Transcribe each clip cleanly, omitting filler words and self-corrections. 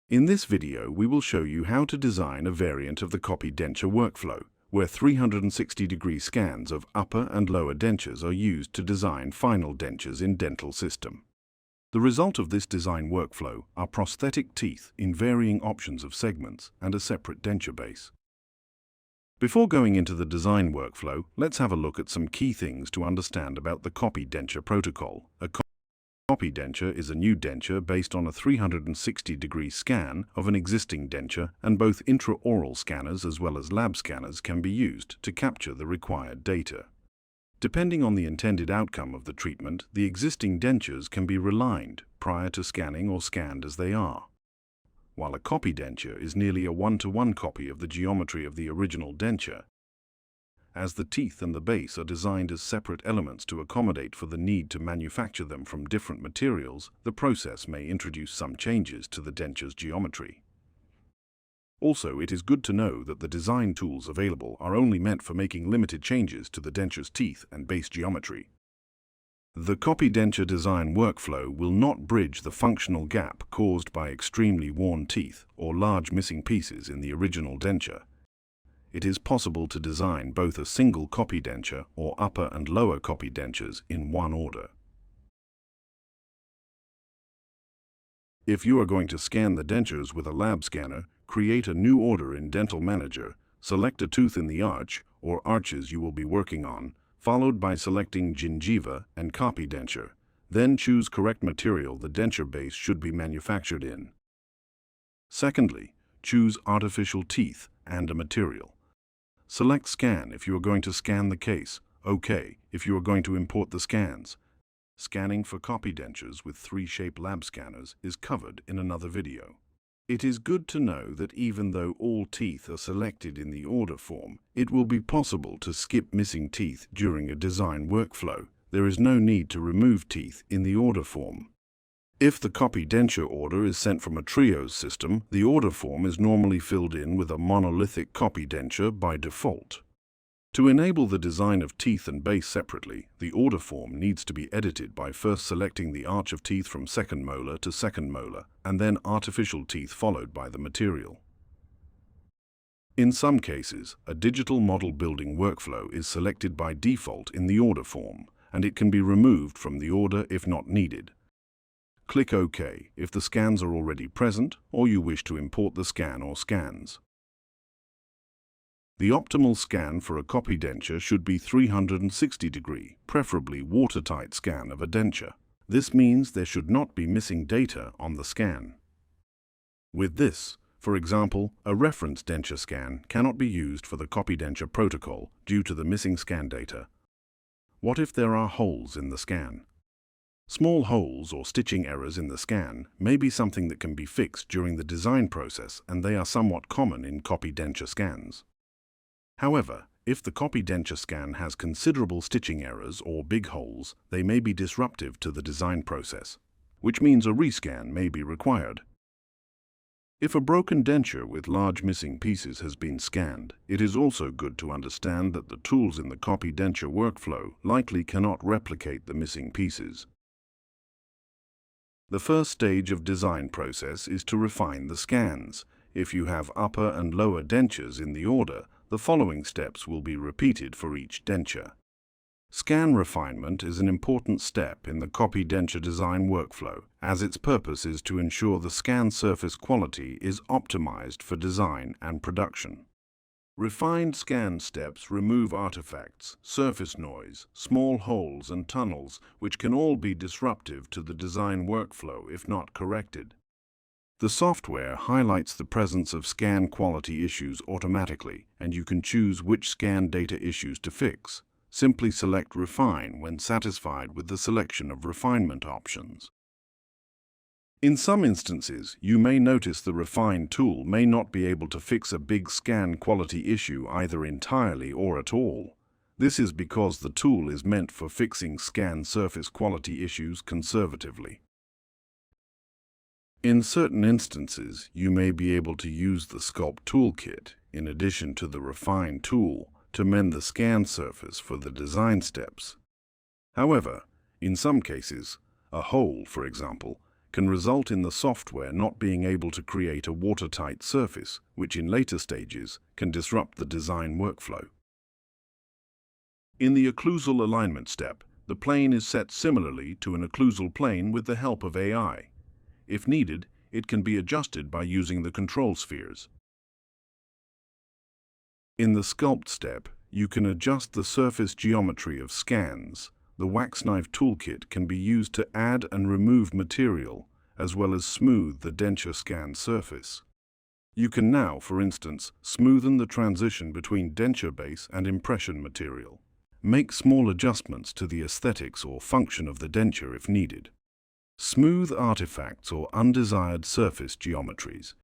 In this video, we will show you how to design a variant of the copy denture workflow, where 360-degree scans of upper and lower dentures are used to design final dentures in dental system. The result of this design workflow are prosthetic teeth in varying options of segments and a separate denture base. Before going into the design workflow, let's have a look at some key things to understand about the copy denture protocol. A copy denture is a new denture based on a 360-degree scan of an existing denture, and both intraoral scanners as well as lab scanners can be used to capture the required data. Depending on the intended outcome of the treatment, the existing dentures can be realigned prior to scanning or scanned as they are. While a copy denture is nearly a one-to-one copy of the geometry of the original denture, as the teeth and the base are designed as separate elements to accommodate for the need to manufacture them from different materials, the process may introduce some changes to the denture's geometry. Also, it is good to know that the design tools available are only meant for making limited changes to the denture's teeth and base geometry. The copy denture design workflow will not bridge the functional gap caused by extremely worn teeth or large missing pieces in the original denture. It is possible to design both a single copy denture or upper and lower copy dentures in one order. If you are going to scan the dentures with a lab scanner, create a new order in Dental Manager, select a tooth in the arch or arches you will be working on, followed by selecting Gingiva and copy denture. Then choose correct material the denture base should be manufactured in. Secondly, choose artificial teeth and a material. Select Scan if you are going to scan the case, OK if you are going to import the scans. Scanning for copy dentures with 3-shape lab scanners is covered in another video. It is good to know that even though all teeth are selected in the order form, it will be possible to skip missing teeth during a design workflow. There is no need to remove teeth in the order form. If the copy denture order is sent from a trios system, the order form is normally filled in with a monolithic copy denture by default. To enable the design of teeth and base separately, the order form needs to be edited by first selecting the arch of teeth from second molar to second molar, and then artificial teeth followed by the material. In some cases, a digital model building workflow is selected by default in the order form, and it can be removed from the order if not needed. Click OK if the scans are already present or you wish to import the scan or scans. The optimal scan for a copy denture should be 360-degree, preferably watertight scan of a denture. This means there should not be missing data on the scan. With this, for example, a reference denture scan cannot be used for the copy denture protocol due to the missing scan data. What if there are holes in the scan? Small holes or stitching errors in the scan may be something that can be fixed during the design process, and they are somewhat common in copy denture scans. However, if the copy denture scan has considerable stitching errors or big holes, they may be disruptive to the design process, which means a rescan may be required. If a broken denture with large missing pieces has been scanned, it is also good to understand that the tools in the copy denture workflow likely cannot replicate the missing pieces. The first stage of design process is to refine the scans. If you have upper and lower dentures in the order, the following steps will be repeated for each denture. Scan refinement is an important step in the copy denture design workflow, as its purpose is to ensure the scan surface quality is optimized for design and production. Refined scan steps remove artifacts, surface noise, small holes and tunnels, which can all be disruptive to the design workflow if not corrected. The software highlights the presence of scan quality issues automatically, and you can choose which scan data issues to fix. Simply select Refine when satisfied with the selection of refinement options. In some instances, you may notice the Refine tool may not be able to fix a big scan quality issue either entirely or at all. This is because the tool is meant for fixing scan surface quality issues conservatively. In certain instances, you may be able to use the Sculpt toolkit, in addition to the Refine tool, to mend the scan surface for the design steps. However, in some cases, a hole, for example, can result in the software not being able to create a watertight surface, which in later stages can disrupt the design workflow. In the occlusal alignment step, the plane is set similarly to an occlusal plane with the help of AI. If needed, it can be adjusted by using the control spheres. In the Sculpt step, you can adjust the surface geometry of scans. The wax knife toolkit can be used to add and remove material, as well as smooth the denture scan surface. You can now, for instance, smoothen the transition between denture base and impression material. Make small adjustments to the aesthetics or function of the denture if needed. Smooth artifacts or undesired surface geometries.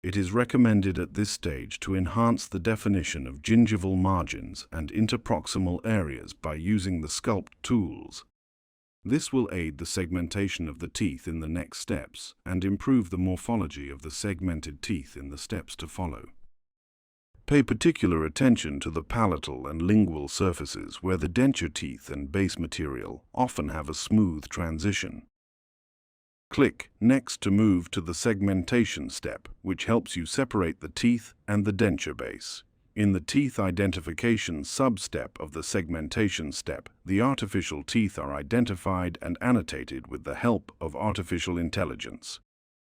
It is recommended at this stage to enhance the definition of gingival margins and interproximal areas by using the Sculpt tools. This will aid the segmentation of the teeth in the next steps and improve the morphology of the segmented teeth in the steps to follow. Pay particular attention to the palatal and lingual surfaces where the denture teeth and base material often have a smooth transition. Click Next to move to the segmentation step, which helps you separate the teeth and the denture base. In the teeth identification sub-step of the segmentation step, the artificial teeth are identified and annotated with the help of artificial intelligence.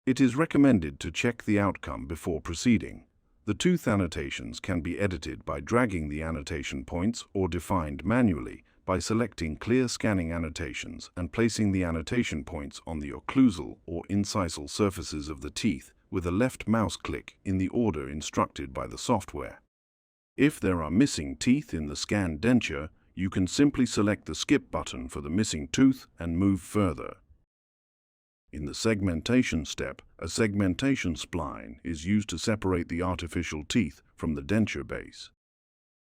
It is recommended to check the outcome before proceeding. The tooth annotations can be edited by dragging the annotation points or defined manually by selecting Clear Scanning Annotations and placing the annotation points on the occlusal or incisal surfaces of the teeth with a left mouse click in the order instructed by the software. If there are missing teeth in the scanned denture, you can simply select the Skip button for the missing tooth and move further. In the segmentation step, a segmentation spline is used to separate the artificial teeth from the denture base.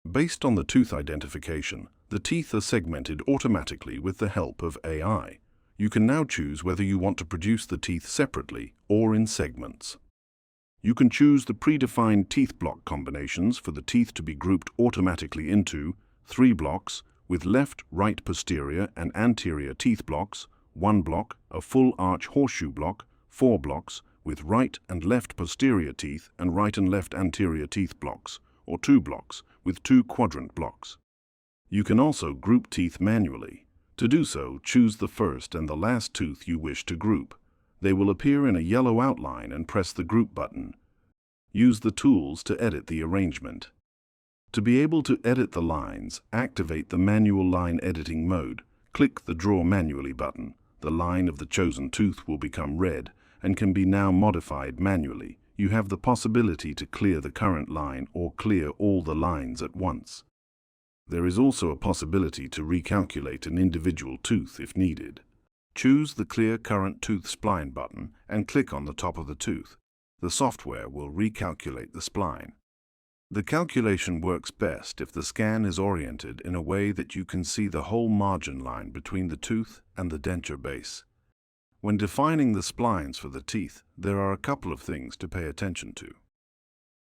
Based on the tooth identification, the teeth are segmented automatically with the help of AI. You can now choose whether you want to produce the teeth separately or in segments. You can choose the predefined teeth block combinations for the teeth to be grouped automatically into 3 blocks with left, right, posterior and anterior teeth blocks, 1 block, a full arch horseshoe block, 4 blocks with right and left posterior teeth and right and left anterior teeth blocks, or 2 blocks with 2 quadrant blocks. You can also group teeth manually. To do so, choose the first and the last tooth you wish to group. They will appear in a yellow outline and press the Group button. Use the tools to edit the arrangement. To be able to edit the lines, activate the manual line editing mode. Click the Draw Manually button. The line of the chosen tooth will become red and can be now modified manually. You have the possibility to clear the current line or clear all the lines at once. There is also a possibility to recalculate an individual tooth if needed. Choose the Clear Current Tooth Spline button and click on the top of the tooth. The software will recalculate the spline. The calculation works best if the scan is oriented in a way that you can see the whole margin line between the tooth and the denture base. When defining the splines for the teeth, there are a couple of things to pay attention to.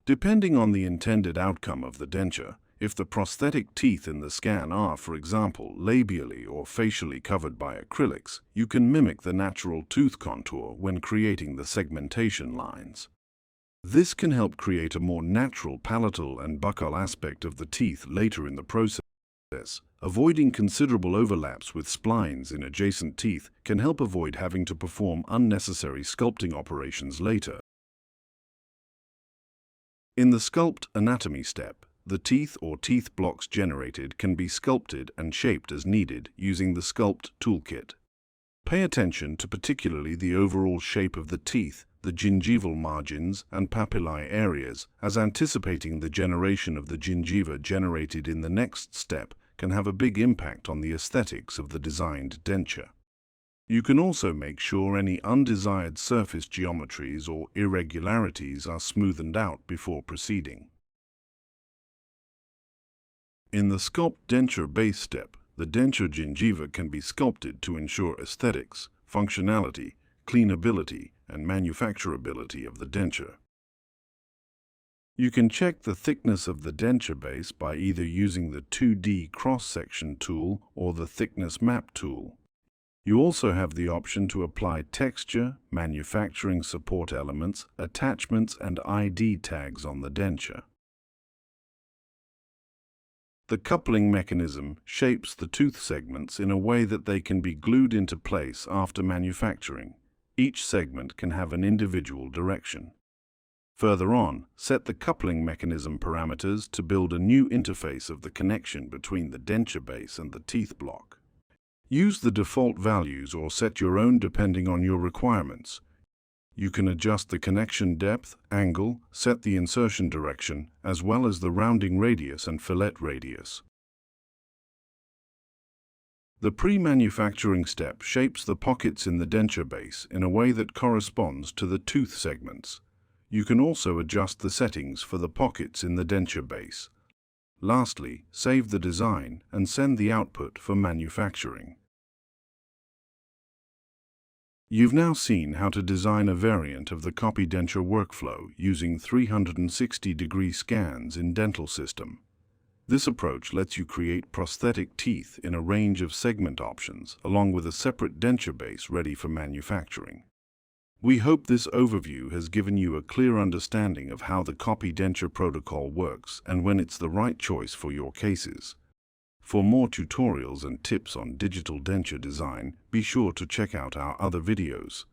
Depending on the intended outcome of the denture, if the prosthetic teeth in the scan are, for example, labially or facially covered by acrylics, you can mimic the natural tooth contour when creating the segmentation lines. This can help create a more natural palatal and buccal aspect of the teeth later in the process. Avoiding considerable overlaps with splines in adjacent teeth can help avoid having to perform unnecessary sculpting operations later. In the Sculpt anatomy step, the teeth or teeth blocks generated can be sculpted and shaped as needed using the Sculpt toolkit. Pay attention to particularly the overall shape of the teeth, the gingival margins and papillae areas, as anticipating the generation of the gingiva generated in the next step can have a big impact on the aesthetics of the designed denture. You can also make sure any undesired surface geometries or irregularities are smoothed out before proceeding. In the Sculpt denture base step, the denture gingiva can be sculpted to ensure aesthetics, functionality, cleanability, and manufacturability of the denture. You can check the thickness of the denture base by either using the 2D cross-section tool or the thickness map tool. You also have the option to apply texture, manufacturing support elements, attachments, and ID tags on the denture. The coupling mechanism shapes the tooth segments in a way that they can be glued into place after manufacturing. Each segment can have an individual direction. Further on, set the coupling mechanism parameters to build a new interface of the connection between the denture base and the teeth block. Use the default values or set your own depending on your requirements. You can adjust the connection depth, angle, set the insertion direction, as well as the rounding radius and fillet radius. The pre-manufacturing step shapes the pockets in the denture base in a way that corresponds to the tooth segments. You can also adjust the settings for the pockets in the denture base. Lastly, save the design and send the output for manufacturing. You've now seen how to design a variant of the copy denture workflow using 360-degree scans in Dental System. This approach lets you create prosthetic teeth in a range of segment options, along with a separate denture base ready for manufacturing. We hope this overview has given you a clear understanding of how the copy denture protocol works and when it's the right choice for your cases. For more tutorials and tips on digital denture design, be sure to check out our other videos.